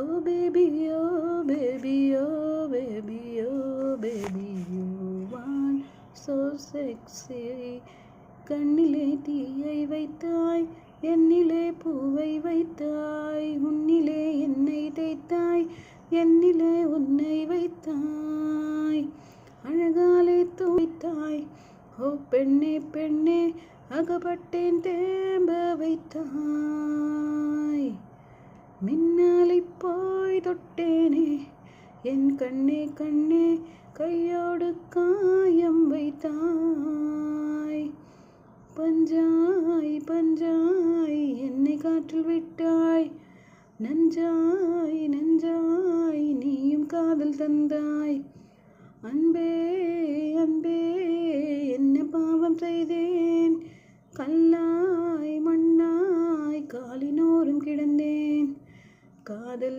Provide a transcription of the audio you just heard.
Oh baby, oh baby, oh baby, oh baby, you want so sexy. கண்ணிலே தீயை வைத்தாய், என்னிலே பூவை வைத்தாய், உன்னிலே என்னை தேய்த்தாய், என்னிலே உன்னை வைத்தாய், அழகாலே தூய்த்தாய். ஓ பெண்ணே பெண்ணே, அகப்பட்டேன் தேம்ப வைத்தாய். மின்னலை போய் தொட்டேனே, என் கண்ணே கண்ணே, கையோடு காயம் வைத்தாய். பஞ்சாய் பஞ்சாய் என்னை காற்றில் விட்டாய், நஞ்சாய் நஞ்சாய் நீயும் காதல் தந்தாய். அன்பே அன்பே என்ன பாவம் செய்தேன், கல்லாய் மண்ணாய் காலினோரும் கிடந்தேன். காதல்